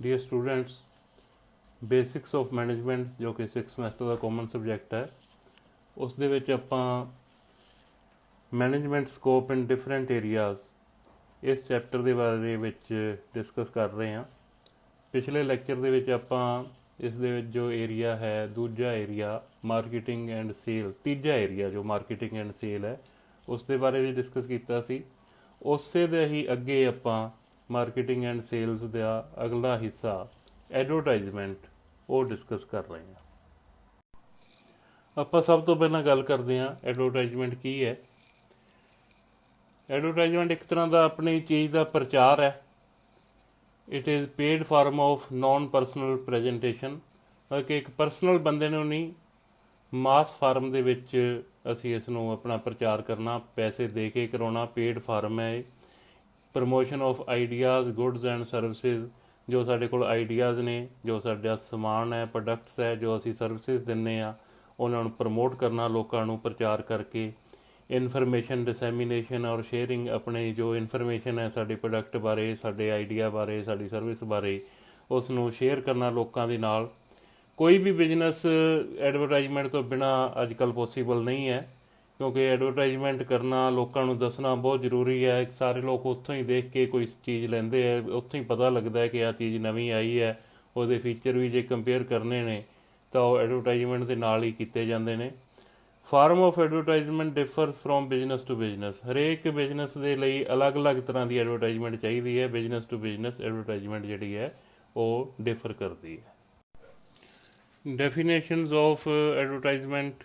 Dear ਸਟੂडेंट्स, basics of management ਜੋ ਕਿ 6 semester ਦਾ common subject ਹੈ, ਉਸ ਦੇ ਵਿੱਚ ਆਪਾਂ ਮੈਨੇਜਮੈਂਟ ਸਕੋਪ ਇਨ ਡਿਫਰੈਂਟ ਏਰੀਆਜ਼ ਇਸ ਚੈਪਟਰ ਦੇ ਬਾਰੇ ਵਿੱਚ ਡਿਸਕਸ ਕਰ ਰਹੇ ਹਾਂ। ਪਿਛਲੇ ਲੈਕਚਰ ਦੇ ਵਿੱਚ ਆਪਾਂ ਇਸ ਦੇ ਵਿੱਚ ਜੋ ਏਰੀਆ ਹੈ, ਦੂਜਾ ਏਰੀਆ ਮਾਰਕੀਟਿੰਗ ਐਂਡ ਸੇਲ, ਤੀਜਾ ਏਰੀਆ ਜੋ ਮਾਰਕੀਟਿੰਗ ਐਂਡ ਸੇਲ ਹੈ, ਉਸ ਦੇ ਬਾਰੇ ਵੀ ਡਿਸਕਸ ਕੀਤਾ ਸੀ। ਉਸੇ ਦੇ ਹੀ ਅੱਗੇ ਆਪਾਂ ਮਾਰਕੀਟਿੰਗ ਐਂਡ ਸੇਲਸ ਦਾ ਅਗਲਾ ਹਿੱਸਾ ਐਡਵਰਟਾਈਜ਼ਮੈਂਟ ਉਹ ਡਿਸਕਸ ਕਰ ਰਹੇ ਹਾਂ। ਆਪਾਂ ਸਭ ਤੋਂ ਪਹਿਲਾਂ ਗੱਲ ਕਰਦੇ ਹਾਂ ਐਡਵਰਟਾਈਜ਼ਮੈਂਟ ਕੀ ਹੈ। ਐਡਵਰਟਾਈਜ਼ਮੈਂਟ ਇੱਕ ਤਰ੍ਹਾਂ ਦਾ ਆਪਣੀ ਚੀਜ਼ ਦਾ ਪ੍ਰਚਾਰ ਹੈ। It is paid form of non personal presentation, ਮਤਲਬ ਕਿ ਇੱਕ ਪਰਸਨਲ ਬੰਦੇ ਨੂੰ ਨਹੀਂ, ਮਾਸ ਫਾਰਮ ਦੇ ਵਿੱਚ ਅਸੀਂ ਇਸ ਨੂੰ ਆਪਣਾ ਪ੍ਰਚਾਰ ਕਰਨਾ, ਪੈਸੇ ਦੇ ਕੇ ਕਰਾਉਣਾ। ਪੇਡ ਫਾਰਮ ਹੈ ਇਹ। Promotion of ideas, goods and services, ਜੋ ਸਾਡੇ ਕੋਲ ਆਈਡੀਆਜ਼ ਨੇ, ਜੋ ਸਾਡਾ ਸਮਾਨ ਹੈ, ਪ੍ਰੋਡਕਟਸ ਹੈ, ਜੋ ਅਸੀਂ ਸਰਵਿਸਿਜ਼ ਦਿੰਦੇ ਹਾਂ, ਉਹਨਾਂ ਨੂੰ ਪ੍ਰਮੋਟ ਕਰਨਾ, ਲੋਕਾਂ ਨੂੰ ਪ੍ਰਚਾਰ ਕਰਕੇ। ਇਨਫੋਰਮੇਸ਼ਨ ਡਿਸੈਮੀਨੇਸ਼ਨ ਔਰ ਸ਼ੇਅਰਿੰਗ, ਆਪਣੇ ਜੋ ਇਨਫੋਰਮੇਸ਼ਨ ਹੈ ਸਾਡੇ ਪ੍ਰੋਡਕਟ ਬਾਰੇ, ਸਾਡੇ ਆਈਡੀਆ ਬਾਰੇ, ਸਾਡੀ ਸਰਵਿਸ ਬਾਰੇ, ਉਸ ਨੂੰ ਸ਼ੇਅਰ ਕਰਨਾ ਲੋਕਾਂ ਦੇ ਨਾਲ। ਕੋਈ ਵੀ ਬਿਜ਼ਨਸ ਐਡਵਰਟਾਈਜ਼ਮੈਂਟ ਤੋਂ ਬਿਨਾਂ ਅੱਜ ਕੱਲ੍ਹ ਪੋਸੀਬਲ ਨਹੀਂ ਹੈ, ਕਿਉਂਕਿ ਐਡਵਰਟਾਈਜ਼ਮੈਂਟ ਕਰਨਾ, ਲੋਕਾਂ ਨੂੰ ਦੱਸਣਾ ਬਹੁਤ ਜ਼ਰੂਰੀ ਹੈ। ਸਾਰੇ ਲੋਕ ਉੱਥੋਂ ਹੀ ਦੇਖ ਕੇ ਕੋਈ ਚੀਜ਼ ਲੈਂਦੇ ਹੈ, ਉੱਥੋਂ ਹੀ ਪਤਾ ਲੱਗਦਾ ਹੈ ਕਿ ਆਹ ਚੀਜ਼ ਨਵੀਂ ਆਈ ਹੈ। ਉਹਦੇ ਫੀਚਰ ਵੀ ਜੇ ਕੰਪੇਅਰ ਕਰਨੇ ਨੇ ਤਾਂ ਉਹ ਐਡਵਰਟਾਈਜ਼ਮੈਂਟ ਦੇ ਨਾਲ ਹੀ ਕੀਤੇ ਜਾਂਦੇ ਨੇ। Form of advertisement differs from business to business. ਹਰੇਕ ਬਿਜ਼ਨਸ ਦੇ ਲਈ ਅਲੱਗ-ਅਲੱਗ ਤਰ੍ਹਾਂ ਦੀ ਐਡਵਰਟਾਈਜ਼ਮੈਂਟ ਚਾਹੀਦੀ ਹੈ। ਬਿਜ਼ਨਸ ਟੂ ਬਿਜ਼ਨਸ ਐਡਵਰਟਾਈਜ਼ਮੈਂਟ ਜਿਹੜੀ ਹੈ ਉਹ ਡਿਫਰ ਕਰਦੀ ਹੈ। ਡੈਫੀਨੇਸ਼ਨਸ ਆਫ ਐਡਵਰਟਾਈਜ਼ਮੈਂਟ,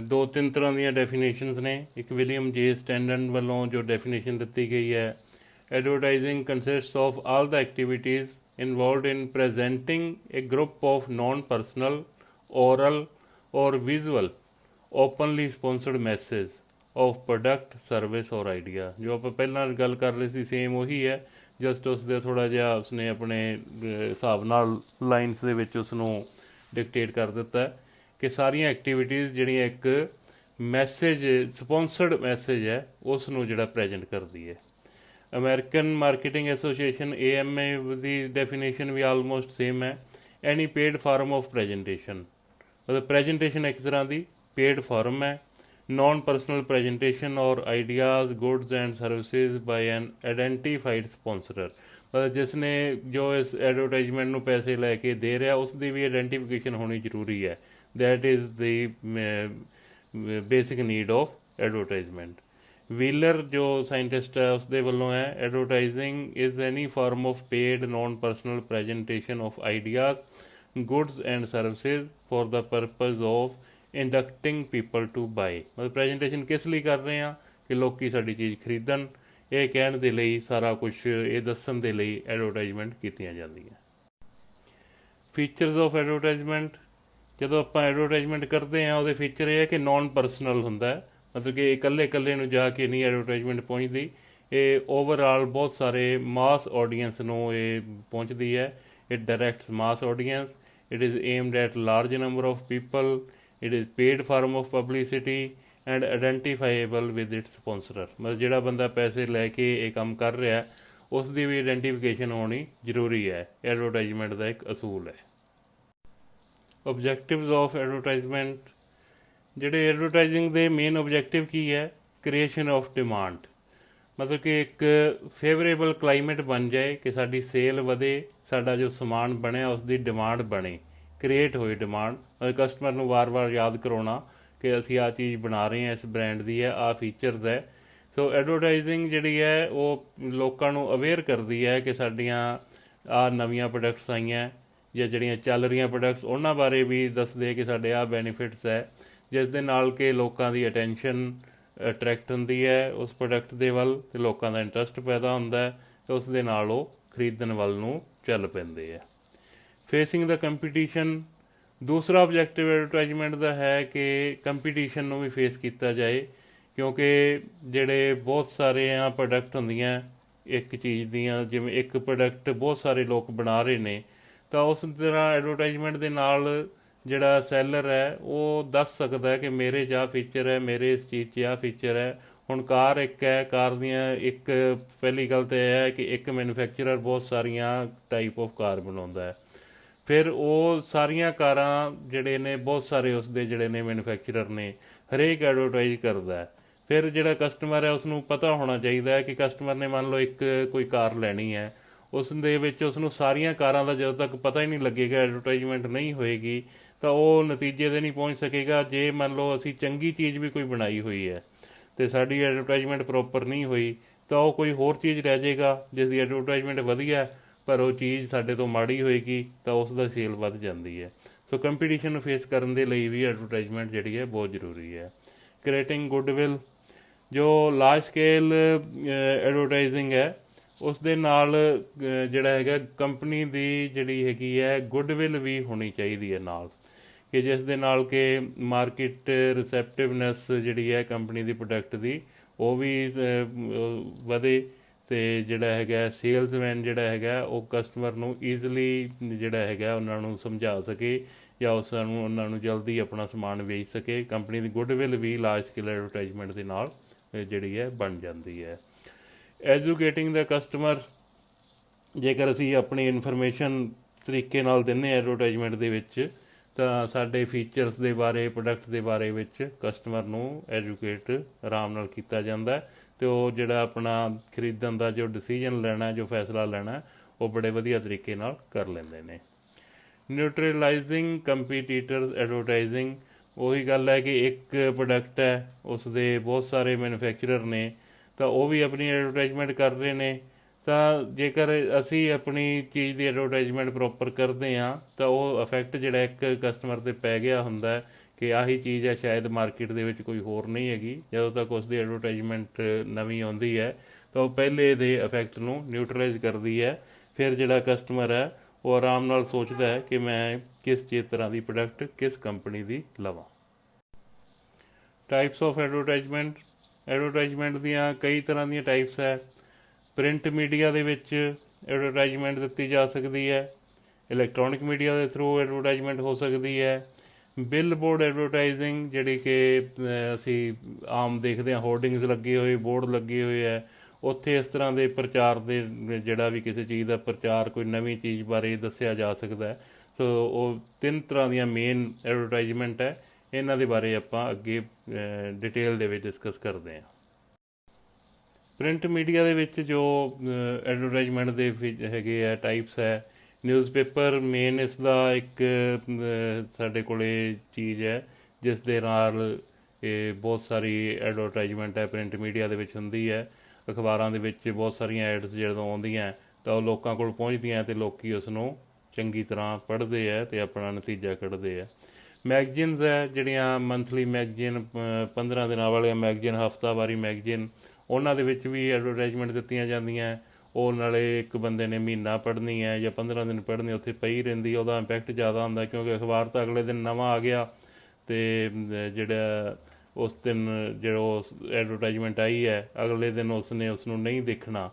ਦੋ ਤਿੰਨ ਤਰ੍ਹਾਂ ਦੀਆਂ ਡੈਫੀਨੇਸ਼ਨਸ ਨੇ। ਇੱਕ ਵਿਲੀਅਮ ਜੇ ਸਟੈਂਡਨ ਵੱਲੋਂ ਜੋ ਡੈਫੀਨੇਸ਼ਨ ਦਿੱਤੀ ਗਈ ਹੈ, advertising consists of all the activities involved in presenting a group of non personal, oral or visual openly sponsored message of product, service or idea. ਜੋ ਆਪਾਂ ਪਹਿਲਾਂ ਗੱਲ ਕਰ ਰਹੇ ਸੀ ਸੇਮ ਉਹੀ ਹੈ, ਜਸਟ ਉਸ ਦੇ ਥੋੜ੍ਹਾ ਜਿਹਾ ਉਸਨੇ ਆਪਣੇ ਹਿਸਾਬ ਨਾਲ ਲਾਈਨਸ ਦੇ ਵਿੱਚ ਉਸ ਨੂੰ ਡਿਕਟੇਟ ਕਰ ਦਿੱਤਾ ਕਿ ਸਾਰੀਆਂ ਐਕਟੀਵਿਟੀਜ਼ ਜਿਹੜੀਆਂ ਇੱਕ ਮੈਸੇਜ, ਸਪੋਂਸਰਡ ਮੈਸੇਜ ਹੈ, ਉਸ ਨੂੰ ਜਿਹੜਾ ਪ੍ਰੈਜੈਂਟ ਕਰਦੀ ਹੈ। ਅਮਰੀਕਨ ਮਾਰਕੀਟਿੰਗ ਐਸੋਸੀਏਸ਼ਨ AMA ਦੀ ਡੈਫੀਨੇਸ਼ਨ ਵੀ ਆਲਮੋਸਟ ਸੇਮ ਹੈ। ਐਨੀ ਪੇਡ ਫਾਰਮ ਆਫ ਪ੍ਰੈਜੈਂਟੇਸ਼ਨ, ਮਤਲਬ ਪ੍ਰੈਜੈਂਟੇਸ਼ਨ ਇੱਕ ਤਰ੍ਹਾਂ ਦੀ ਪੇਡ ਫਾਰਮ ਹੈ। ਨੋਨ ਪਰਸਨਲ ਪ੍ਰੈਜੈਂਟੇਸ਼ਨ ਔਰ ideas, goods and services by N identified ਸਪੋਂਸਰਰ, ਮਤਲਬ ਜਿਸ ਨੇ ਜੋ ਇਸ ਐਡਵਰਟਾਈਜ਼ਮੈਂਟ ਨੂੰ ਪੈਸੇ ਲੈ ਕੇ ਦੇ ਰਿਹਾ ਉਸ ਦੀ ਵੀ ਆਈਡੈਂਟੀਫਿਕੇਸ਼ਨ ਹੋਣੀ ਜ਼ਰੂਰੀ ਹੈ। That is the basic need of advertisement. Wheeler ਜੋ ਸਾਇੰਟਿਸਟ ਹੈ ਉਸ ਦੇ ਵੱਲੋਂ ਹੈ, advertising is any form of paid non personal presentation of ideas, goods and services for the purpose of inducting people to buy. ਮਤਲਬ presentation ਕਿਸ ਲਈ ਕਰ ਰਹੇ ਹਾਂ ਕਿ ਲੋਕ ਸਾਡੀ ਚੀਜ਼ ਖਰੀਦਣ, ਇਹ ਕਹਿਣ ਦੇ ਲਈ, ਸਾਰਾ ਕੁਛ ਇਹ ਦੱਸਣ ਦੇ ਲਈ ਐਡਵਰਟਾਈਜ਼ਮੈਂਟ ਕੀਤੀਆਂ ਜਾਂਦੀਆਂ। ਫੀਚਰਸ ਆਫ ਐਡਵਰਟਾਈਜ਼ਮੈਂਟ, ਜਦੋਂ ਆਪਾਂ ਐਡਵਰਟਾਈਜ਼ਮੈਂਟ ਕਰਦੇ ਹਾਂ ਉਹਦੇ ਫੀਚਰ ਇਹ ਹੈ ਕਿ ਨੋਨ ਪਰਸਨਲ ਹੁੰਦਾ ਹੈ, ਮਤਲਬ ਕਿ ਇਕੱਲੇ ਨੂੰ ਜਾ ਕੇ ਨਹੀਂ ਐਡਵਰਟਾਈਜ਼ਮੈਂਟ ਪਹੁੰਚਦੀ। ਇਹ ਓਵਰਆਲ ਬਹੁਤ ਸਾਰੇ ਮਾਸ ਆਡੀਅੰਸ ਨੂੰ ਇਹ ਪਹੁੰਚਦੀ ਹੈ। It directs mass audience, it is aimed at large number of people, it is paid form of publicity and identifiable with its sponsorer. ਮਤਲਬ ਜਿਹੜਾ ਬੰਦਾ ਪੈਸੇ ਲੈ ਕੇ ਇਹ ਕੰਮ ਕਰ ਰਿਹਾ ਉਸ ਦੀ ਵੀ ਆਈਡੈਂਟੀਫਿਕੇਸ਼ਨ ਹੋਣੀ ਜ਼ਰੂਰੀ ਹੈ। ਐਡਵਰਟਾਈਜ਼ਮੈਂਟ ਦਾ ਇੱਕ ਅਸੂਲ ਹੈ। ਓਬਜੈਕਟਿਵਸ ਆਫ ਐਡਵਰਟਾਈਜ਼ਮੈਂਟ, ਜਿਹੜੇ ਐਡਵਰਟਾਈਜ਼ਿੰਗ ਦੇ ਮੇਨ ਓਬਜੈਕਟਿਵ ਕੀ ਹੈ? ਕ੍ਰੀਏਸ਼ਨ ਆਫ ਡਿਮਾਂਡ, ਮਤਲਬ ਕਿ ਇੱਕ ਫੇਵਰੇਬਲ ਕਲਾਈਮੇਟ ਬਣ ਜਾਏ ਕਿ ਸਾਡੀ ਸੇਲ ਵਧੇ, ਸਾਡਾ ਜੋ ਸਮਾਨ ਬਣਿਆ ਉਸ ਦੀ ਡਿਮਾਂਡ ਬਣੇ, ਕ੍ਰੀਏਟ ਹੋਏ ਡਿਮਾਂਡ। ਮਤਲਬ ਕਸਟਮਰ ਨੂੰ ਵਾਰ-ਵਾਰ ਯਾਦ ਕਰਾਉਣਾ ਕਿ ਅਸੀਂ ਆਹ ਚੀਜ਼ ਬਣਾ ਰਹੇ ਹਾਂ, ਇਸ ਬ੍ਰਾਂਡ ਦੀ ਹੈ, ਆਹ ਫੀਚਰਸ ਹੈ। ਸੋ ਐਡਵਰਟਾਈਜ਼ਿੰਗ ਜਿਹੜੀ ਹੈ ਉਹ ਲੋਕਾਂ ਨੂੰ ਅਵੇਅਰ ਕਰਦੀ ਹੈ ਕਿ ਸਾਡੀਆਂ ਆਹ ਨਵੀਆਂ ਪ੍ਰੋਡਕਟਸ ਆਈਆਂ, ਜਾਂ ਜਿਹੜੀਆਂ ਚੱਲ ਰਹੀਆਂ ਪ੍ਰੋਡਕਟਸ ਉਹਨਾਂ ਬਾਰੇ ਵੀ ਦੱਸਦੇ ਕਿ ਸਾਡੇ ਆਹ ਬੈਨੀਫਿਟਸ ਹੈ, ਜਿਸ ਦੇ ਨਾਲ ਕਿ ਲੋਕਾਂ ਦੀ ਅਟੈਂਸ਼ਨ ਅਟਰੈਕਟ ਹੁੰਦੀ ਹੈ ਉਸ ਪ੍ਰੋਡਕਟ ਦੇ ਵੱਲ ਅਤੇ ਲੋਕਾਂ ਦਾ ਇੰਟਰਸਟ ਪੈਦਾ ਹੁੰਦਾ ਹੈ ਅਤੇ ਉਸ ਦੇ ਨਾਲ ਉਹ ਖਰੀਦਣ ਵੱਲ ਨੂੰ ਚੱਲ ਪੈਂਦੇ ਆ। ਫੇਸਿੰਗ ਦਾ ਕੰਪੀਟੀਸ਼ਨ, ਦੂਸਰਾ ਓਬਜੈਕਟਿਵ ਐਡਵਰਟਾਈਜ਼ਮੈਂਟ ਦਾ ਹੈ ਕਿ ਕੰਪੀਟੀਸ਼ਨ ਨੂੰ ਵੀ ਫੇਸ ਕੀਤਾ ਜਾਏ, ਕਿਉਂਕਿ ਜਿਹੜੇ ਬਹੁਤ ਸਾਰੇ ਆ ਪ੍ਰੋਡਕਟ ਹੁੰਦੀਆਂ ਇੱਕ ਚੀਜ਼ ਦੀਆਂ, ਜਿਵੇਂ ਇੱਕ ਪ੍ਰੋਡਕਟ ਬਹੁਤ ਸਾਰੇ ਲੋਕ ਬਣਾ ਰਹੇ ਨੇ, ਤਾਂ ਉਸ ਤਰ੍ਹਾਂ ਐਡਵਰਟਾਈਜ਼ਮੈਂਟ ਦੇ ਨਾਲ ਜਿਹੜਾ ਸੈਲਰ ਹੈ ਉਹ ਦੱਸ ਸਕਦਾ ਹੈ ਕਿ ਮੇਰੇ 'ਚ ਆਹ ਫੀਚਰ ਹੈ, ਮੇਰੇ ਇਸ ਚੀਜ਼ 'ਚ ਆਹ ਫੀਚਰ ਹੈ, ਹੁਣ ਕਾਰ ਇੱਕ ਹੈ, ਕਾਰ ਦੀਆਂ ਇੱਕ ਪਹਿਲੀ ਗੱਲ ਤਾਂ ਇਹ ਹੈ ਕਿ ਇੱਕ ਮੈਨੂਫੈਕਚਰਰ ਬਹੁਤ ਸਾਰੀਆਂ ਟਾਈਪ ਆਫ ਕਾਰ ਬਣਾਉਂਦਾ ਹੈ। ਫਿਰ ਉਹ ਸਾਰੀਆਂ ਕਾਰਾਂ ਜਿਹੜੇ ਨੇ ਬਹੁਤ ਸਾਰੇ ਉਸਦੇ ਜਿਹੜੇ ਨੇ ਮੈਨੂਫੈਕਚਰਰ ਨੇ ਹਰੇਕ ਐਡਵਰਟਾਈਜ਼ ਕਰਦਾ ਹੈ। ਫਿਰ ਜਿਹੜਾ ਕਸਟਮਰ ਹੈ ਉਸਨੂੰ ਪਤਾ ਹੋਣਾ ਚਾਹੀਦਾ ਹੈ ਕਿ ਕਸਟਮਰ ਨੇ ਮੰਨ ਲਓ ਇੱਕ ਕੋਈ ਕਾਰ ਲੈਣੀ ਹੈ, ਉਸ ਦੇ ਵਿੱਚ ਉਸਨੂੰ ਸਾਰੀਆਂ ਕਾਰਾਂ ਦਾ ਜਦੋਂ ਤੱਕ ਪਤਾ ਹੀ ਨਹੀਂ ਲੱਗੇਗਾ, ਐਡਵਰਟਾਈਜ਼ਮੈਂਟ ਨਹੀਂ ਹੋਏਗੀ, ਤਾਂ ਉਹ ਨਤੀਜੇ 'ਤੇ ਨਹੀਂ ਪਹੁੰਚ ਸਕੇਗਾ। ਜੇ ਮੰਨ ਲਓ ਅਸੀਂ ਚੰਗੀ ਚੀਜ਼ ਵੀ ਕੋਈ ਬਣਾਈ ਹੋਈ ਹੈ ਅਤੇ ਸਾਡੀ ਐਡਵਰਟਾਈਜ਼ਮੈਂਟ ਪ੍ਰੋਪਰ ਨਹੀਂ ਹੋਈ, ਤਾਂ ਉਹ ਕੋਈ ਹੋਰ ਚੀਜ਼ ਰਹਿ ਜਾਏਗਾ ਜਿਸ ਦੀ ਐਡਵਰਟਾਈਜ਼ਮੈਂਟ ਵਧੀਆ ਪਰ ਉਹ ਚੀਜ਼ ਸਾਡੇ ਤੋਂ ਮਾੜੀ ਹੋਏਗੀ, ਤਾਂ ਉਸ ਦਾ ਸੇਲ ਵੱਧ ਜਾਂਦੀ ਹੈ। ਸੋ ਕੰਪੀਟੀਸ਼ਨ ਨੂੰ ਫੇਸ ਕਰਨ ਦੇ ਲਈ ਵੀ ਐਡਵਰਟਾਈਜ਼ਮੈਂਟ ਜਿਹੜੀ ਹੈ ਬਹੁਤ ਜ਼ਰੂਰੀ ਹੈ। ਕ੍ਰੀਏਟਿੰਗ ਗੁੱਡਵਿਲ, ਜੋ ਲਾਰਜ ਸਕੇਲ ਐਡਵਰਟਾਈਜ਼ਿੰਗ ਹੈ ਉਸ ਦੇ ਨਾਲ ਜਿਹੜਾ ਹੈਗਾ ਕੰਪਨੀ ਦੀ ਜਿਹੜੀ ਹੈਗੀ ਹੈ ਗੁੱਡਵਿਲ ਵੀ ਹੋਣੀ ਚਾਹੀਦੀ ਹੈ ਨਾਲ, ਕਿ ਜਿਸ ਦੇ ਨਾਲ ਕਿ ਮਾਰਕੀਟ ਰਿਸੈਪਟਿਵਨੈਸ ਜਿਹੜੀ ਹੈ ਕੰਪਨੀ ਦੀ ਪ੍ਰੋਡਕਟ ਦੀ ਉਹ ਵੀ ਵਧੇ, ਅਤੇ ਜਿਹੜਾ ਹੈਗਾ ਸੇਲਸਮੈਨ ਜਿਹੜਾ ਹੈਗਾ ਉਹ ਕਸਟਮਰ ਨੂੰ ਈਜ਼ਲੀ ਜਿਹੜਾ ਹੈਗਾ ਉਹਨਾਂ ਨੂੰ ਸਮਝਾ ਸਕੇ ਜਾਂ ਉਹਨਾਂ ਨੂੰ ਜਲਦੀ ਆਪਣਾ ਸਮਾਨ ਵੇਚ ਸਕੇ। ਕੰਪਨੀ ਦੀ ਗੁੱਡਵਿਲ ਵੀ ਲਾਰਜ ਸਕੇਲ ਐਡਵਰਟਾਈਜ਼ਮੈਂਟ ਦੇ ਨਾਲ ਜਿਹੜੀ ਹੈ ਬਣ ਜਾਂਦੀ ਹੈ। ਐਜੂਕੇਟਿੰਗ ਦਾ ਕਸਟਮਰ, ਜੇਕਰ ਅਸੀਂ ਆਪਣੀ ਇਨਫੋਰਮੇਸ਼ਨ ਤਰੀਕੇ ਨਾਲ ਦਿੰਦੇ ਹਾਂ ਐਡਵਰਟਾਈਜ਼ਮੈਂਟ ਦੇ ਵਿੱਚ, ਤਾਂ ਸਾਡੇ ਫੀਚਰਸ ਦੇ ਬਾਰੇ, ਪ੍ਰੋਡਕਟ ਦੇ ਬਾਰੇ ਵਿੱਚ ਕਸਟਮਰ ਨੂੰ ਐਜੂਕੇਟ ਆਰਾਮ ਨਾਲ ਕੀਤਾ ਜਾਂਦਾ, ਅਤੇ ਉਹ ਜਿਹੜਾ ਆਪਣਾ ਖਰੀਦਣ ਦਾ ਜੋ ਡਿਸੀਜਨ ਲੈਣਾ, ਜੋ ਫੈਸਲਾ ਲੈਣਾ, ਉਹ ਬੜੇ ਵਧੀਆ ਤਰੀਕੇ ਨਾਲ ਕਰ ਲੈਂਦੇ ਨੇ। ਨਿਊਟਰਲਾਈਜ਼ਿੰਗ ਕੰਪੀਟੀਟਰਸ ਐਡਵਰਟਾਈਜ਼ਿੰਗ, ਉਹੀ ਗੱਲ ਹੈ ਕਿ ਇੱਕ ਪ੍ਰੋਡਕਟ ਹੈ ਉਸ ਦੇ ਬਹੁਤ ਸਾਰੇ ਮੈਨੂਫੈਕਚਰਰ ਨੇ, ਤਾਂ ਉਹ ਵੀ ਆਪਣੀ ਐਡਵਰਟਾਈਜ਼ਮੈਂਟ ਕਰ ਰਹੇ ਨੇ। ਤਾਂ ਜੇਕਰ ਅਸੀਂ ਆਪਣੀ ਚੀਜ਼ ਦੀ ਐਡਵਰਟਾਈਜ਼ਮੈਂਟ ਪ੍ਰੋਪਰ ਕਰਦੇ ਹਾਂ ਤਾਂ ਉਹ ਇਫੈਕਟ ਜਿਹੜਾ ਇੱਕ ਕਸਟਮਰ 'ਤੇ ਪੈ ਗਿਆ ਹੁੰਦਾ ਕਿ ਆਹੀ ਚੀਜ਼ ਹੈ ਸ਼ਾਇਦ ਮਾਰਕੀਟ ਦੇ ਵਿੱਚ ਕੋਈ ਹੋਰ ਨਹੀਂ ਹੈਗੀ। ਜਦੋਂ ਤੱਕ ਉਸ ਦੀ ਐਡਵਰਟਾਈਜ਼ਮੈਂਟ ਨਵੀਂ ਆਉਂਦੀ ਹੈ ਤਾਂ ਉਹ ਪਹਿਲੇ ਦੇ ਇਫੈਕਟ ਨੂੰ ਨਿਊਟਰਲਾਈਜ਼ ਕਰਦੀ ਹੈ। ਫਿਰ ਜਿਹੜਾ ਕਸਟਮਰ ਹੈ ਉਹ ਆਰਾਮ ਨਾਲ ਸੋਚਦਾ ਹੈ ਕਿ ਮੈਂ ਕਿਸ ਚੀਜ਼ ਤਰ੍ਹਾਂ ਦੀ ਪ੍ਰੋਡਕਟ ਕਿਸ ਕੰਪਨੀ ਦੀ ਲਵਾਂ। ਟਾਈਪਸ ਆਫ ਐਡਵਰਟਾਈਜ਼ਮੈਂਟ, ਐਡਵਰਟਾਈਜ਼ਮੈਂਟ ਦੀਆਂ ਕਈ ਤਰ੍ਹਾਂ ਦੀਆਂ ਟਾਈਪਸ ਹੈ। ਪ੍ਰਿੰਟ ਮੀਡੀਆ ਦੇ ਵਿੱਚ ਐਡਵਰਟਾਈਜ਼ਮੈਂਟ ਦਿੱਤੀ ਜਾ ਸਕਦੀ ਹੈ, ਇਲੈਕਟ੍ਰੋਨਿਕ ਮੀਡੀਆ ਦੇ ਥਰੂ ਐਡਵਰਟਾਈਜ਼ਮੈਂਟ ਹੋ ਸਕਦੀ ਹੈ। ਬਿੱਲ ਬੋਰਡ ਐਡਵਰਟਾਈਜ਼ਿੰਗ, ਜਿਹੜੀ ਕਿ ਅਸੀਂ ਆਮ ਦੇਖਦੇ ਹਾਂ, ਹੋਰਡਿੰਗਸ ਲੱਗੇ ਹੋਏ, ਬੋਰਡ ਲੱਗੇ ਹੋਏ ਹੈ, ਉੱਥੇ ਇਸ ਤਰ੍ਹਾਂ ਦੇ ਪ੍ਰਚਾਰ ਦੇ ਜਿਹੜਾ ਵੀ ਕਿਸੇ ਚੀਜ਼ ਦਾ ਪ੍ਰਚਾਰ, ਕੋਈ ਨਵੀਂ ਚੀਜ਼ ਬਾਰੇ ਦੱਸਿਆ ਜਾ ਸਕਦਾ ਹੈ। ਸੋ ਉਹ 3 ਤਰ੍ਹਾਂ ਦੀਆਂ ਮੇਨ ਐਡਵਰਟਾਈਜ਼ਮੈਂਟ ਹੈ, ਇਹਨਾਂ ਦੇ ਬਾਰੇ ਆਪਾਂ ਅੱਗੇ ਡਿਟੇਲ ਦੇ ਵਿੱਚ ਡਿਸਕਸ ਕਰਦੇ ਹਾਂ। ਪ੍ਰਿੰਟ ਮੀਡੀਆ ਦੇ ਵਿੱਚ ਜੋ ਐਡਵਰਟਾਈਜ਼ਮੈਂਟ ਦੇ ਹੈਗੇ ਆ ਟਾਈਪਸ ਹੈ, ਨਿਊਜ਼ਪੇਪਰ ਮੇਨ ਇਸ ਦਾ ਇੱਕ ਸਾਡੇ ਕੋਲ ਚੀਜ਼ ਹੈ ਜਿਸ ਦੇ ਨਾਲ ਇਹ ਬਹੁਤ ਸਾਰੀ ਐਡਵਰਟਾਈਜ਼ਮੈਂਟ ਹੈ ਪ੍ਰਿੰਟ ਮੀਡੀਆ ਦੇ ਵਿੱਚ ਹੁੰਦੀ ਹੈ। ਅਖਬਾਰਾਂ ਦੇ ਵਿੱਚ ਬਹੁਤ ਸਾਰੀਆਂ ਐਡਸ ਜਦੋਂ ਆਉਂਦੀਆਂ ਤਾਂ ਉਹ ਲੋਕਾਂ ਕੋਲ ਪਹੁੰਚਦੀਆਂ ਅਤੇ ਲੋਕ ਉਸ ਨੂੰ ਚੰਗੀ ਤਰ੍ਹਾਂ ਪੜ੍ਹਦੇ ਹੈ ਅਤੇ ਆਪਣਾ ਨਤੀਜਾ ਕੱਢਦੇ ਹੈ। ਮੈਗਜ਼ੀਨਸ ਹੈ ਜਿਹੜੀਆਂ ਮੰਥਲੀ ਮੈਗਜ਼ੀਨ, 15 ਦਿਨਾਂ ਵਾਲੇ ਮੈਗਜ਼ੀਨ, ਹਫ਼ਤਾਵਾਰੀ ਮੈਗਜ਼ੀਨ, ਉਹਨਾਂ ਦੇ ਵਿੱਚ ਵੀ ਐਡਵਰਟਾਈਜ਼ਮੈਂਟ ਦਿੱਤੀਆਂ ਜਾਂਦੀਆਂ। ਉਹ ਨਾਲੇ ਇੱਕ ਬੰਦੇ ਨੇ ਮਹੀਨਾ ਪੜ੍ਹਨੀ ਹੈ ਜਾਂ 15 ਦਿਨ ਪੜ੍ਹਨੀ, ਉੱਥੇ ਪਈ ਰਹਿੰਦੀ, ਉਹਦਾ ਇੰਪੈਕਟ ਜ਼ਿਆਦਾ ਹੁੰਦਾ ਕਿਉਂਕਿ ਅਖਬਾਰ ਤਾਂ ਅਗਲੇ ਦਿਨ ਨਵਾਂ ਆ ਗਿਆ ਅਤੇ ਜਿਹੜਾ ਉਸ ਦਿਨ ਜਿਹੜਾ ਐਡਵਰਟਾਈਜ਼ਮੈਂਟ ਆਈ ਹੈ ਅਗਲੇ ਦਿਨ ਉਸਨੇ ਉਸ ਨੂੰ ਨਹੀਂ ਦੇਖਣਾ।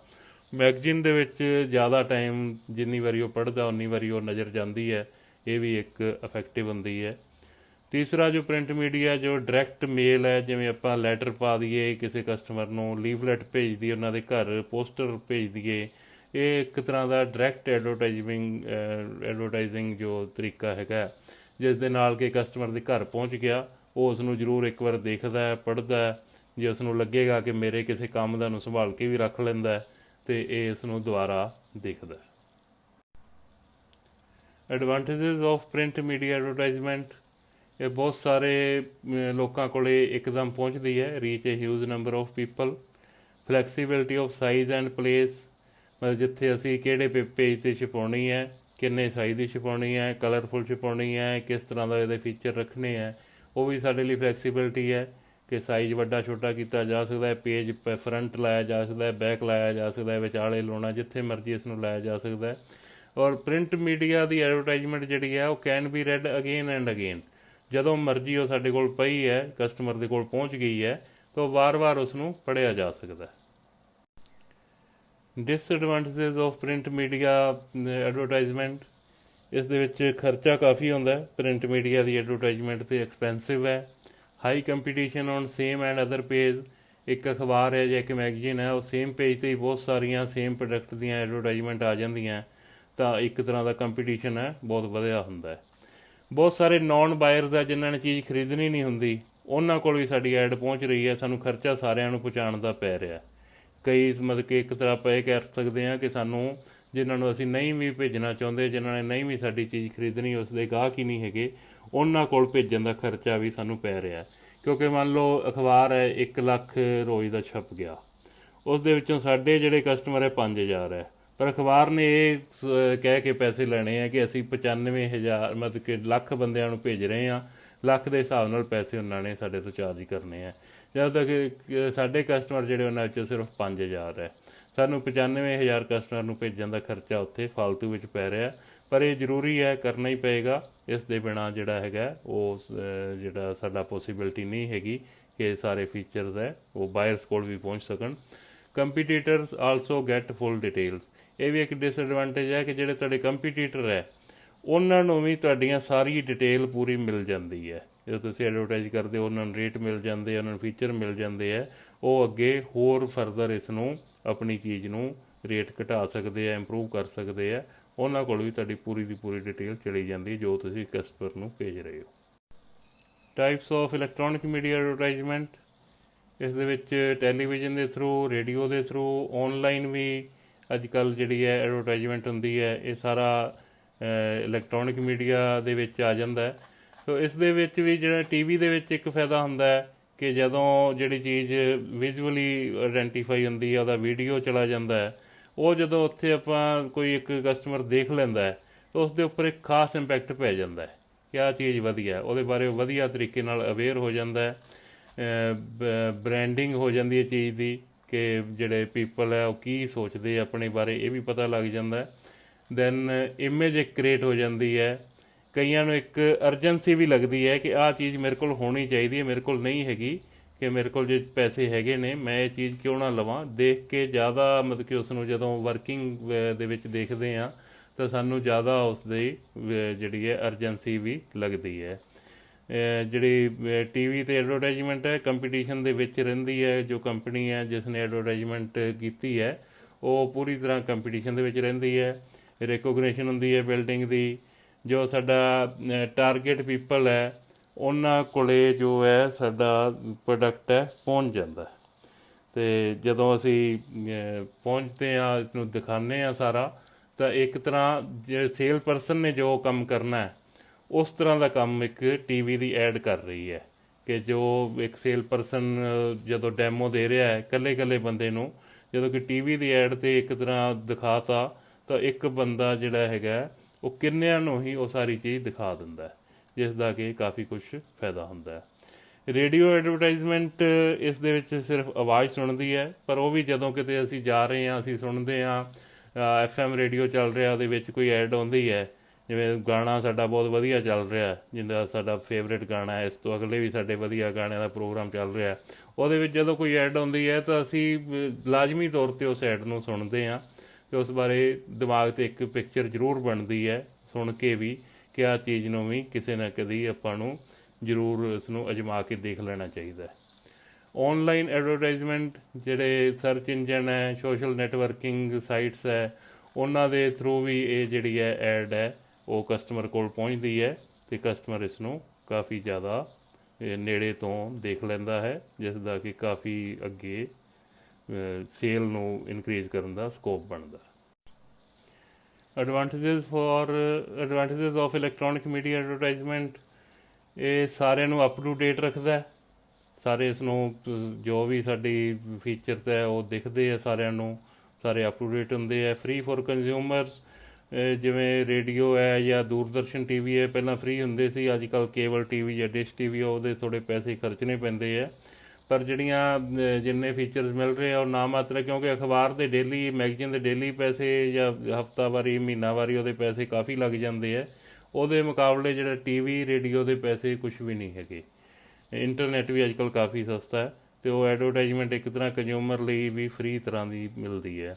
ਮੈਗਜ਼ੀਨ ਦੇ ਵਿੱਚ ਜ਼ਿਆਦਾ ਟਾਈਮ ਜਿੰਨੀ ਵਾਰੀ ਉਹ ਪੜ੍ਹਦਾ ਉਨੀ ਵਾਰੀ ਉਹ ਨਜ਼ਰ ਜਾਂਦੀ ਹੈ, ਇਹ ਵੀ ਇੱਕ ਇਫੈਕਟਿਵ ਹੁੰਦੀ ਹੈ। ਤੀਸਰਾ ਜੋ ਪ੍ਰਿੰਟ ਮੀਡੀਆ, ਜੋ ਡਾਇਰੈਕਟ ਮੇਲ ਹੈ, ਜਿਵੇਂ ਆਪਾਂ ਲੈਟਰ ਪਾ ਦਈਏ ਕਿਸੇ ਕਸਟਮਰ ਨੂੰ, ਲੀਫਲੈਟ ਭੇਜ ਦਈਏ ਉਹਨਾਂ ਦੇ ਘਰ, ਪੋਸਟਰ ਭੇਜ ਦਈਏ, ਇਹ ਇੱਕ ਤਰ੍ਹਾਂ ਦਾ ਡਾਇਰੈਕਟ ਐਡਵਰਟਾਈਜ਼ਿੰਗ ਜੋ ਤਰੀਕਾ ਹੈਗਾ ਜਿਸ ਦੇ ਨਾਲ ਕਿ ਕਸਟਮਰ ਦੇ ਘਰ ਪਹੁੰਚ ਗਿਆ, ਉਹ ਉਸ ਨੂੰ ਜ਼ਰੂਰ ਇੱਕ ਵਾਰ ਦੇਖਦਾ ਹੈ, ਪੜ੍ਹਦਾ ਹੈ। ਜੇ ਉਸ ਨੂੰ ਲੱਗੇਗਾ ਕਿ ਮੇਰੇ ਕਿਸੇ ਕੰਮ ਦਾ ਨੂੰ ਸੰਭਾਲ ਕੇ ਵੀ ਰੱਖ ਲੈਂਦਾ ਅਤੇ ਇਹ ਇਸ ਨੂੰ ਦੁਬਾਰਾ ਦੇਖਦਾ। Advantages of print media advertisement, ਇਹ ਬਹੁਤ ਸਾਰੇ ਲੋਕਾਂ ਕੋਲ ਇੱਕਦਮ ਪਹੁੰਚਦੀ ਹੈ, reach A huge number of people. Flexibility of size and place, ਮਤਲਬ ਜਿੱਥੇ ਅਸੀਂ ਕਿਹੜੇ ਪੇਜ 'ਤੇ ਛਪਾਉਣੀ ਹੈ, ਕਿੰਨੇ ਸਾਈਜ਼ ਦੀ ਛਪਾਉਣੀ ਹੈ, ਕਲਰਫੁਲ ਛਪਾਉਣੀ ਹੈ, ਕਿਸ ਤਰ੍ਹਾਂ ਦਾ ਇਹਦੇ ਫੀਚਰ ਰੱਖਣੇ ਹੈ, ਉਹ ਵੀ ਸਾਡੇ ਲਈ ਫਲੈਕਸੀਬਿਲਿਟੀ ਹੈ ਕਿ ਸਾਈਜ਼ ਵੱਡਾ ਛੋਟਾ ਕੀਤਾ ਜਾ ਸਕਦਾ ਹੈ, ਪੇਜ ਫਰੰਟ ਲਾਇਆ ਜਾ ਸਕਦਾ ਹੈ, ਬੈਕ ਲਾਇਆ ਜਾ ਸਕਦਾ ਹੈ, ਵਿਚਾਲੇ ਲਾਉਣਾ, ਜਿੱਥੇ ਮਰਜ਼ੀ ਇਸ ਨੂੰ ਲਾਇਆ ਜਾ ਸਕਦਾ ਹੈ। ਔਰ ਪ੍ਰਿੰਟ ਮੀਡੀਆ ਦੀ ਐਡਵਰਟਾਈਜ਼ਮੈਂਟ ਜਿਹੜੀ ਹੈ ਉਹ can be red again and again, ਜਦੋਂ ਮਰਜ਼ੀ ਉਹ ਸਾਡੇ ਕੋਲ ਪਈ ਹੈ, ਕਸਟਮਰ ਦੇ ਕੋਲ ਪਹੁੰਚ ਗਈ ਹੈ, ਤਾਂ ਵਾਰ-ਵਾਰ ਉਸ ਨੂੰ ਪੜ੍ਹਿਆ ਜਾ ਸਕਦਾ। Disadvantages of print media advertisement, ਇਸ ਦੇ ਵਿੱਚ ਖਰਚਾ ਕਾਫੀ ਹੁੰਦਾ। ਪ੍ਰਿੰਟ ਮੀਡੀਆ ਦੀ ਐਡਵਰਟਾਈਜ਼ਮੈਂਟ 'ਤੇ ਐਕਸਪੈਂਸਿਵ ਹੈ। High competition on same and other page, ਇੱਕ ਅਖਬਾਰ ਹੈ ਜਾਂ ਇੱਕ ਮੈਗਜ਼ੀਨ ਹੈ, ਉਹ ਸੇਮ ਪੇਜ 'ਤੇ ਹੀ ਬਹੁਤ ਸਾਰੀਆਂ ਸੇਮ ਪ੍ਰੋਡਕਟ ਦੀਆਂ ਐਡਵਰਟਾਈਜ਼ਮੈਂਟ ਆ ਜਾਂਦੀਆਂ, ਤਾਂ ਇੱਕ ਤਰ੍ਹਾਂ ਦਾ ਕੰਪੀਟੀਸ਼ਨ ਹੈ ਬਹੁਤ ਵਧਿਆ ਹੁੰਦਾ ਹੈ। ਬਹੁਤ ਸਾਰੇ ਨੌਨ ਬਾਇਰਸ ਆ ਜਿਨ੍ਹਾਂ ਨੇ ਚੀਜ਼ ਖਰੀਦਣੀ ਨਹੀਂ ਹੁੰਦੀ, ਉਹਨਾਂ ਕੋਲ ਵੀ ਸਾਡੀ ਐਡ ਪਹੁੰਚ ਰਹੀ ਹੈ। ਸਾਨੂੰ ਖਰਚਾ ਸਾਰਿਆਂ ਨੂੰ ਪਹੁੰਚਾਉਣ ਦਾ ਪੈ ਰਿਹਾ। ਕਈ ਮਤਲਬ ਕਿ ਇੱਕ ਤਰ੍ਹਾਂ ਆਪਾਂ ਇਹ ਕਹਿ ਸਕਦੇ ਹਾਂ ਕਿ ਸਾਨੂੰ, ਜਿਨ੍ਹਾਂ ਨੂੰ ਅਸੀਂ ਨਹੀਂ ਵੀ ਭੇਜਣਾ ਚਾਹੁੰਦੇ, ਜਿਨ੍ਹਾਂ ਨੇ ਨਹੀਂ ਵੀ ਸਾਡੀ ਚੀਜ਼ ਖਰੀਦਣੀ, ਉਸ ਦੇ ਗਾਹਕ ਹੀ ਨਹੀਂ ਹੈਗੇ, ਉਹਨਾਂ ਕੋਲ ਭੇਜਣ ਦਾ ਖਰਚਾ ਵੀ ਸਾਨੂੰ ਪੈ ਰਿਹਾ। ਕਿਉਂਕਿ ਮੰਨ ਲਓ ਅਖਬਾਰ ਹੈ 1 ਲੱਖ ਰੋਜ਼ ਦਾ ਛਪ ਗਿਆ, ਉਸ ਦੇ ਵਿੱਚੋਂ ਸਾਡੇ ਜਿਹੜੇ ਕਸਟਮਰ ਹੈ 5000 ਹੈ, ਪਰ ਅਖਬਾਰ ਨੇ ਇਹ ਕਹਿ ਕੇ ਪੈਸੇ ਲੈਣੇ ਆ ਕਿ ਅਸੀਂ 95000 ਮਤਲਬ ਕਿ ਲੱਖ ਬੰਦਿਆਂ ਨੂੰ ਭੇਜ ਰਹੇ ਹਾਂ, ਲੱਖ ਦੇ ਹਿਸਾਬ ਨਾਲ ਪੈਸੇ ਉਹਨਾਂ ਨੇ ਸਾਡੇ ਤੋਂ ਚਾਰਜ ਕਰਨੇ ਆ। ਜਦੋਂ ਤੱਕ ਸਾਡੇ ਕਸਟਮਰ ਜਿਹੜੇ ਉਹਨਾਂ ਵਿੱਚੋਂ ਸਿਰਫ 5000 ਹੈ, ਸਾਨੂੰ 95000 ਕਸਟਮਰ ਨੂੰ ਭੇਜਣ ਦਾ ਖਰਚਾ ਉੱਥੇ ਫਾਲਤੂ ਵਿੱਚ ਪੈ ਰਿਹਾ। ਪਰ ਇਹ ਜ਼ਰੂਰੀ ਹੈ, ਕਰਨਾ ਹੀ ਪਏਗਾ। ਇਸ ਦੇ ਬਿਨਾਂ ਜਿਹੜਾ ਹੈਗਾ ਉਹ ਜਿਹੜਾ ਸਾਡਾ ਪੋਸੀਬਿਲਿਟੀ ਨਹੀਂ ਹੈਗੀ ਕਿ ਸਾਰੇ ਫੀਚਰਸ ਹੈ ਉਹ ਬਾਇਰਸ ਕੋਲ ਵੀ ਪਹੁੰਚ ਸਕਣ। ਕੰਪੀਟੀਟਰਸ ਆਲਸੋ ਗੈਟ ਫੁੱਲ ਡਿਟੇਲਸ, ਇਹ ਵੀ ਇੱਕ ਡਿਸਐਡਵਾਂਟੇਜ ਹੈ ਕਿ ਜਿਹੜੇ ਤੁਹਾਡੇ ਕੰਪੀਟੀਟਰ ਹੈ ਉਹਨਾਂ ਨੂੰ ਵੀ ਤੁਹਾਡੀਆਂ ਸਾਰੀ ਡਿਟੇਲ ਪੂਰੀ ਮਿਲ ਜਾਂਦੀ ਹੈ। ਜਦੋਂ ਤੁਸੀਂ ਐਡਵਰਟਾਈਜ਼ ਕਰਦੇ ਹੋ ਉਹਨਾਂ ਨੂੰ ਰੇਟ ਮਿਲ ਜਾਂਦੇ, ਉਹਨਾਂ ਨੂੰ ਫੀਚਰ ਮਿਲ ਜਾਂਦੇ ਹੈ, ਉਹ ਅੱਗੇ ਹੋਰ ਫਰਦਰ ਇਸ ਨੂੰ ਆਪਣੀ ਚੀਜ਼ ਨੂੰ ਰੇਟ ਘਟਾ ਸਕਦੇ ਆ, ਇੰਪਰੂਵ ਕਰ ਸਕਦੇ ਆ। ਉਹਨਾਂ ਕੋਲ ਵੀ ਤੁਹਾਡੀ ਪੂਰੀ ਦੀ ਪੂਰੀ ਡਿਟੇਲ ਚਲੀ ਜਾਂਦੀ ਜੋ ਤੁਸੀਂ ਕਸਟਮਰ ਨੂੰ ਭੇਜ ਰਹੇ ਹੋ। Types of electronic media advertisement, ਇਸ ਦੇ ਵਿੱਚ ਟੈਲੀਵਿਜ਼ਨ ਦੇ ਥਰੂ, ਰੇਡੀਓ ਦੇ ਥਰੂ, ਔਨਲਾਈਨ ਵੀ ਅੱਜ ਕੱਲ੍ਹ ਜਿਹੜੀ ਹੈ ਐਡਵਰਟਾਈਜ਼ਮੈਂਟ ਹੁੰਦੀ ਹੈ, ਇਹ ਸਾਰਾ ਇਲੈਕਟ੍ਰੋਨਿਕ ਮੀਡੀਆ ਦੇ ਵਿੱਚ ਆ ਜਾਂਦਾ। ਸੋ ਇਸ ਦੇ ਵਿੱਚ ਵੀ ਜਿਹੜਾ TV ਦੇ ਵਿੱਚ ਇੱਕ ਫਾਇਦਾ ਹੁੰਦਾ ਹੈ ਕਿ ਜਦੋਂ ਜਿਹੜੀ ਚੀਜ਼ ਵਿਜ਼ੂਅਲੀ ਆਇਡੈਂਟੀਫਾਈ ਹੁੰਦੀ ਹੈ, ਉਹਦਾ ਵੀਡੀਓ ਚਲਾ ਜਾਂਦਾ ਹੈ, ਉਹ ਜਦੋਂ ਉੱਥੇ ਆਪਾਂ ਕੋਈ ਇੱਕ ਕਸਟਮਰ ਦੇਖ ਲੈਂਦਾ ਹੈ ਤਾਂ ਉਸ ਦੇ ਉੱਪਰ ਇੱਕ ਖਾਸ ਇੰਪੈਕਟ ਪੈ ਜਾਂਦਾ ਹੈ ਕਿ ਆਹ ਚੀਜ਼ ਵਧੀਆ, ਉਹਦੇ ਬਾਰੇ ਉਹ ਵਧੀਆ ਤਰੀਕੇ ਨਾਲ ਅਵੇਅਰ ਹੋ ਜਾਂਦਾ ਹੈ। ਬ੍ਰੈਂਡਿੰਗ ਹੋ ਜਾਂਦੀ ਹੈ ਚੀਜ਼ ਦੀ ਕਿ ਜਿਹੜੇ ਪੀਪਲ ਹੈ ਉਹ ਕੀ ਸੋਚਦੇ ਆਪਣੇ ਬਾਰੇ, ਇਹ ਵੀ ਪਤਾ ਲੱਗ ਜਾਂਦਾ। ਦੈਨ ਇਮੇਜ ਇੱਕ ਕ੍ਰੀਏਟ ਹੋ ਜਾਂਦੀ ਹੈ। ਕਈਆਂ ਨੂੰ ਇੱਕ ਅਰਜੈਂਸੀ ਵੀ ਲੱਗਦੀ ਹੈ ਕਿ ਆਹ ਚੀਜ਼ ਮੇਰੇ ਕੋਲ ਹੋਣੀ ਚਾਹੀਦੀ ਹੈ, ਮੇਰੇ ਕੋਲ ਨਹੀਂ ਹੈਗੀ, ਕਿ ਮੇਰੇ ਕੋਲ ਜੇ ਪੈਸੇ ਹੈਗੇ ਨੇ ਮੈਂ ਇਹ ਚੀਜ਼ ਕਿਉਂ ਨਾ ਲਵਾਂ। ਦੇਖ ਕੇ ਜ਼ਿਆਦਾ ਮਤਲਬ ਕਿ ਉਸ ਨੂੰ ਜਦੋਂ ਵਰਕਿੰਗ ਦੇ ਵਿੱਚ ਦੇਖਦੇ ਹਾਂ ਤਾਂ ਸਾਨੂੰ ਜ਼ਿਆਦਾ ਉਸ ਦੀ ਜਿਹੜੀ ਹੈ ਅਰਜੈਂਸੀ ਵੀ ਲੱਗਦੀ ਹੈ। ਜਿਹੜੀ TV 'ਤੇ ਐਡਵਰਟਾਈਜ਼ਮੈਂਟ ਹੈ ਕੰਪੀਟੀਸ਼ਨ ਦੇ ਵਿੱਚ ਰਹਿੰਦੀ ਹੈ। ਜੋ ਕੰਪਨੀ ਹੈ ਜਿਸ ਨੇ ਐਡਵਰਟਾਈਜ਼ਮੈਂਟ ਕੀਤੀ ਹੈ ਉਹ ਪੂਰੀ ਤਰ੍ਹਾਂ ਕੰਪੀਟੀਸ਼ਨ ਦੇ ਵਿੱਚ ਰਹਿੰਦੀ ਹੈ। ਰਿਕੋਗਨੀਸ਼ਨ ਹੁੰਦੀ ਹੈ ਬਿਲਡਿੰਗ ਦੀ। ਜੋ ਸਾਡਾ ਟਾਰਗੇਟ ਪੀਪਲ ਹੈ ਉਹਨਾਂ ਕੋਲੇ ਜੋ ਹੈ ਸਾਡਾ ਪ੍ਰੋਡਕਟ ਹੈ ਪਹੁੰਚ ਜਾਂਦਾ। ਅਤੇ ਜਦੋਂ ਅਸੀਂ ਪਹੁੰਚਦੇ ਹਾਂ, ਇਸਨੂੰ ਦਿਖਾਉਂਦੇ ਹਾਂ ਸਾਰਾ, ਤਾਂ ਇੱਕ ਤਰ੍ਹਾਂ ਜੇ ਸੇਲ ਪਰਸਨ ਨੇ ਜੋ ਕੰਮ ਕਰਨਾ ਉਸ ਤਰ੍ਹਾਂ ਦਾ ਕੰਮ ਇੱਕ TV ਦੀ ਐਡ ਕਰ ਰਹੀ ਹੈ ਕਿ ਜੋ ਇੱਕ ਸੇਲ ਪਰਸਨ ਜਦੋਂ ਡੈਮੋ ਦੇ ਰਿਹਾ ਹੈ ਇਕੱਲੇ ਇਕੱਲੇ ਬੰਦੇ ਨੂੰ, ਜਦੋਂ ਕਿ TV ਦੀ ਐਡ 'ਤੇ ਇੱਕ ਤਰ੍ਹਾਂ ਦਿਖਾਤਾ ਤਾਂ ਇੱਕ ਬੰਦਾ ਜਿਹੜਾ ਹੈਗਾ ਉਹ ਕਿੰਨਿਆਂ ਨੂੰ ਹੀ ਉਹ ਸਾਰੀ ਚੀਜ਼ ਦਿਖਾ ਦਿੰਦਾ, ਜਿਸ ਦਾ ਕਿ ਕਾਫੀ ਕੁਛ ਫਾਇਦਾ ਹੁੰਦਾ ਹੈ। ਰੇਡੀਓ ਐਡਵਰਟਾਈਜ਼ਮੈਂਟ ਇਸ ਦੇ ਵਿੱਚ ਸਿਰਫ ਆਵਾਜ਼ ਸੁਣਦੀ ਹੈ, ਪਰ ਉਹ ਵੀ ਜਦੋਂ ਕਿਤੇ ਅਸੀਂ ਜਾ ਰਹੇ ਹਾਂ, ਅਸੀਂ ਸੁਣਦੇ ਹਾਂ FM ਰੇਡੀਓ ਚੱਲ ਰਿਹਾ, ਉਹਦੇ ਵਿੱਚ ਕੋਈ ਐਡ ਆਉਂਦੀ ਹੈ, ਜਿਵੇਂ ਗਾਣਾ ਸਾਡਾ ਬਹੁਤ ਵਧੀਆ ਚੱਲ ਰਿਹਾ, ਜਿੰਦਾ ਸਾਡਾ ਫੇਵਰੇਟ ਗਾਣਾ ਹੈ, ਇਸ ਤੋਂ ਅਗਲੇ ਵੀ ਸਾਡੇ ਵਧੀਆ ਗਾਣਿਆਂ ਦਾ ਪ੍ਰੋਗਰਾਮ ਚੱਲ ਰਿਹਾ, ਉਹਦੇ ਵਿੱਚ ਜਦੋਂ ਕੋਈ ਐਡ ਆਉਂਦੀ ਹੈ ਤਾਂ ਅਸੀਂ ਲਾਜ਼ਮੀ ਤੌਰ 'ਤੇ ਉਸ ਐਡ ਨੂੰ ਸੁਣਦੇ ਹਾਂ ਅਤੇ ਉਸ ਬਾਰੇ ਦਿਮਾਗ 'ਤੇ ਇੱਕ ਪਿਕਚਰ ਜ਼ਰੂਰ ਬਣਦੀ ਹੈ ਸੁਣ ਕੇ ਵੀ ਕਿ ਆਹ ਚੀਜ਼ ਨੂੰ ਵੀ ਕਿਸੇ ਨਾ ਕਦੀ ਆਪਾਂ ਨੂੰ ਜ਼ਰੂਰ ਇਸ ਨੂੰ ਅਜਮਾ ਕੇ ਦੇਖ ਲੈਣਾ ਚਾਹੀਦਾ। ਔਨਲਾਈਨ ਐਡਵਰਟਾਈਜ਼ਮੈਂਟ ਜਿਹੜੇ ਸਰਚ ਇੰਜਨ ਹੈ, ਸੋਸ਼ਲ ਨੈਟਵਰਕਿੰਗ ਸਾਈਟਸ ਹੈ, ਉਹਨਾਂ ਦੇ ਥਰੂ ਵੀ ਇਹ ਜਿਹੜੀ ਹੈ ਐਡ ਹੈ ਉਹ ਕਸਟਮਰ ਕੋਲ ਪਹੁੰਚਦੀ ਹੈ ਅਤੇ ਕਸਟਮਰ ਇਸ ਨੂੰ ਕਾਫੀ ਜ਼ਿਆਦਾ ਨੇੜੇ ਤੋਂ ਦੇਖ ਲੈਂਦਾ ਹੈ, ਜਿਸ ਦਾ ਕਿ ਕਾਫੀ ਅੱਗੇ ਸੇਲ ਨੂੰ ਇਨਕਰੀਜ਼ ਕਰਨ ਦਾ ਸਕੋਪ ਬਣਦਾ। Advantages of electronic media advertisement, ਇਹ ਸਾਰਿਆਂ ਨੂੰ ਅਪ ਟੂ ਡੇਟ ਰੱਖਦਾ, ਸਾਰੇ ਇਸ ਨੂੰ ਜੋ ਵੀ ਸਾਡੀ ਫੀਚਰਸ ਹੈ ਉਹ ਦਿਖਦੇ ਆ ਸਾਰਿਆਂ ਨੂੰ, ਸਾਰੇ ਅਪ ਟੂ ਡੇਟ ਹੁੰਦੇ ਆ। ਫ੍ਰੀ ਫॉर ਕੰਜ਼ਿਊਮਰਸ, ਜਿਵੇਂ ਰੇਡੀਓ ਹੈ ਜਾਂ ਦੂਰਦਰਸ਼ਨ TV ਹੈ, ਪਹਿਲਾਂ ਫ੍ਰੀ ਹੁੰਦੇ ਸੀ, ਅੱਜ ਕੱਲ੍ਹ ਕੇਬਲ TV ਜਾਂ ਡਿਸ਼ TV ਉਹਦੇ ਥੋੜ੍ਹੇ ਪੈਸੇ ਖਰਚਣੇ ਪੈਂਦੇ ਆ, ਪਰ ਜਿਹੜੀਆਂ ਜਿੰਨੇ ਫੀਚਰਸ ਮਿਲ ਰਹੇ ਆ ਉਹ ਨਾ ਮਾਤਰ, ਕਿਉਂਕਿ ਅਖਬਾਰ ਦੇ ਡੇਲੀ, ਮੈਗਜ਼ੀਨ ਦੇ ਡੇਲੀ ਪੈਸੇ ਜਾਂ ਹਫਤਾਵਾਰੀ, ਮਹੀਨਾਵਾਰੀ ਉਹਦੇ ਪੈਸੇ ਕਾਫੀ ਲੱਗ ਜਾਂਦੇ ਆ। ਉਹਦੇ ਮੁਕਾਬਲੇ ਜਿਹੜਾ TV ਰੇਡੀਓ ਦੇ ਪੈਸੇ ਕੁਛ ਵੀ ਨਹੀਂ ਹੈਗੇ। ਇੰਟਰਨੈਟ ਵੀ ਅੱਜ ਕੱਲ੍ਹ ਕਾਫੀ ਸਸਤਾ ਹੈ ਅਤੇ ਉਹ ਐਡਵਰਟਾਈਜ਼ਮੈਂਟ ਇੱਕ ਤਰ੍ਹਾਂ ਕੰਜ਼ਿਊਮਰ ਲਈ ਵੀ ਫ੍ਰੀ ਤਰ੍ਹਾਂ ਦੀ ਮਿਲਦੀ ਹੈ।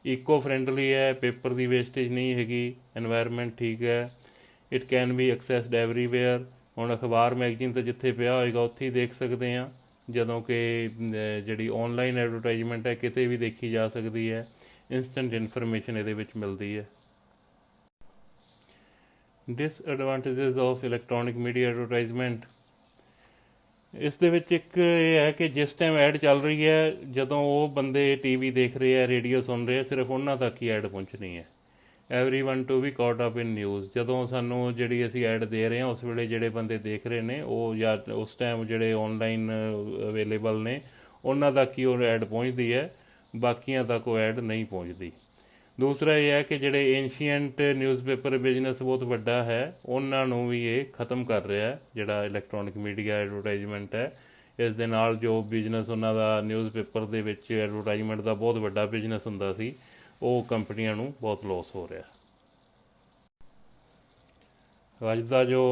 ਈਕੋ ਫਰੈਂਡਲੀ ਹੈ, ਪੇਪਰ ਦੀ ਵੇਸਟੇਜ ਨਹੀਂ ਹੈਗੀ, ਐਨਵਾਇਰਮੈਂਟ ਠੀਕ ਹੈ। ਇਟ ਕੈਨ ਬੀ ਐਕਸੈਸਡ ਐਵਰੀਵੇਅਰ, ਹੁਣ ਅਖਬਾਰ ਮੈਗਜ਼ੀਨ ਤਾਂ ਜਿੱਥੇ ਪਿਆ ਹੋਏਗਾ ਉੱਥੇ ਹੀ ਦੇਖ ਸਕਦੇ ਹਾਂ, ਜਦੋਂ ਕਿ ਜਿਹੜੀ ਆਨਲਾਈਨ ਐਡਵਰਟਾਈਜ਼ਮੈਂਟ ਹੈ ਕਿਤੇ ਵੀ ਦੇਖੀ ਜਾ ਸਕਦੀ ਹੈ, ਇੰਸਟੈਂਟ ਇਨਫੋਰਮੇਸ਼ਨ ਇਹਦੇ ਵਿੱਚ ਮਿਲਦੀ ਹੈ। Disadvantages of electronic media advertisement, ਇਸ ਦੇ ਵਿੱਚ ਇੱਕ ਇਹ ਹੈ ਕਿ ਜਿਸ ਟਾਈਮ ਐਡ ਚੱਲ ਰਹੀ ਹੈ, ਜਦੋਂ ਉਹ ਬੰਦੇ ਟੀਵੀ ਦੇਖ ਰਹੇ ਆ, ਰੇਡੀਓ ਸੁਣ ਰਹੇ ਆ, ਸਿਰਫ ਉਹਨਾਂ ਤੱਕ ਹੀ ਐਡ ਪਹੁੰਚਣੀ ਹੈ। ਐਵਰੀਵਨ ਟੂ ਬੀ ਕਾਟ ਅਪ ਇਨ ਨਿਊਜ਼, ਜਦੋਂ ਸਾਨੂੰ ਜਿਹੜੀ ਅਸੀਂ ਐਡ ਦੇ ਰਹੇ ਹਾਂ ਉਸ ਵੇਲੇ ਜਿਹੜੇ ਬੰਦੇ ਦੇਖ ਰਹੇ ਨੇ ਉਹ ਜਾਂ ਉਸ ਟਾਈਮ ਜਿਹੜੇ ਆਨਲਾਈਨ ਅਵੇਲੇਬਲ ਨੇ ਉਹਨਾਂ ਤੱਕ ਹੀ ਉਹ ਐਡ ਪਹੁੰਚਦੀ ਹੈ, ਬਾਕੀਆਂ ਤੱਕ ਉਹ ਐਡ ਨਹੀਂ ਪਹੁੰਚਦੀ। ਦੂਸਰਾ ਇਹ ਹੈ ਕਿ ਜਿਹੜੇ ਏਨਸ਼ੀਐਂਟ ਨਿਊਜ਼ਪੇਪਰ ਬਿਜ਼ਨਸ ਬਹੁਤ ਵੱਡਾ ਹੈ, ਉਹਨਾਂ ਨੂੰ ਵੀ ਇਹ ਖ਼ਤਮ ਕਰ ਰਿਹਾ ਜਿਹੜਾ ਇਲੈਕਟ੍ਰੋਨਿਕ ਮੀਡੀਆ ਐਡਵਰਟਾਈਜ਼ਮੈਂਟ ਹੈ। ਇਸ ਦੇ ਨਾਲ ਜੋ ਬਿਜ਼ਨਸ ਉਹਨਾਂ ਦਾ ਨਿਊਜ਼ਪੇਪਰ ਦੇ ਵਿੱਚ ਐਡਵਰਟਾਈਜ਼ਮੈਂਟ ਦਾ ਬਹੁਤ ਵੱਡਾ ਬਿਜ਼ਨਸ ਹੁੰਦਾ ਸੀ, ਉਹ ਕੰਪਨੀਆਂ ਨੂੰ ਬਹੁਤ ਲੋਸ ਹੋ ਰਿਹਾ। ਅੱਜ ਦਾ ਜੋ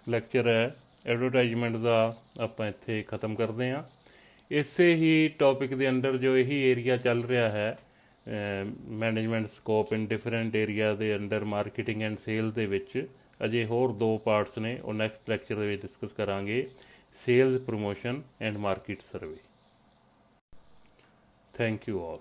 ਲੈਕਚਰ ਹੈ ਐਡਵਰਟਾਈਜ਼ਮੈਂਟ ਦਾ ਆਪਾਂ ਇੱਥੇ ਖ਼ਤਮ ਕਰਦੇ ਹਾਂ। ਇਸੇ ਹੀ ਟੌਪਿਕ ਦੇ ਅੰਡਰ ਜੋ ਇਹੀ ਏਰੀਆ ਚੱਲ ਰਿਹਾ ਹੈ ਮੈਨੇਜਮੈਂਟ ਸਕੋਪ ਇਨ ਡਿਫਰੈਂਟ ਏਰੀਆ ਦੇ ਅੰਡਰ ਮਾਰਕੀਟਿੰਗ ਐਂਡ ਸੇਲ ਦੇ ਵਿੱਚ ਅਜੇ ਹੋਰ 2 ਪਾਰਟਸ ਨੇ, ਉਹ ਨੈਕਸਟ ਲੈਕਚਰ ਦੇ ਵਿੱਚ ਡਿਸਕਸ ਕਰਾਂਗੇ। Sales promotion and market survey. Thank you all.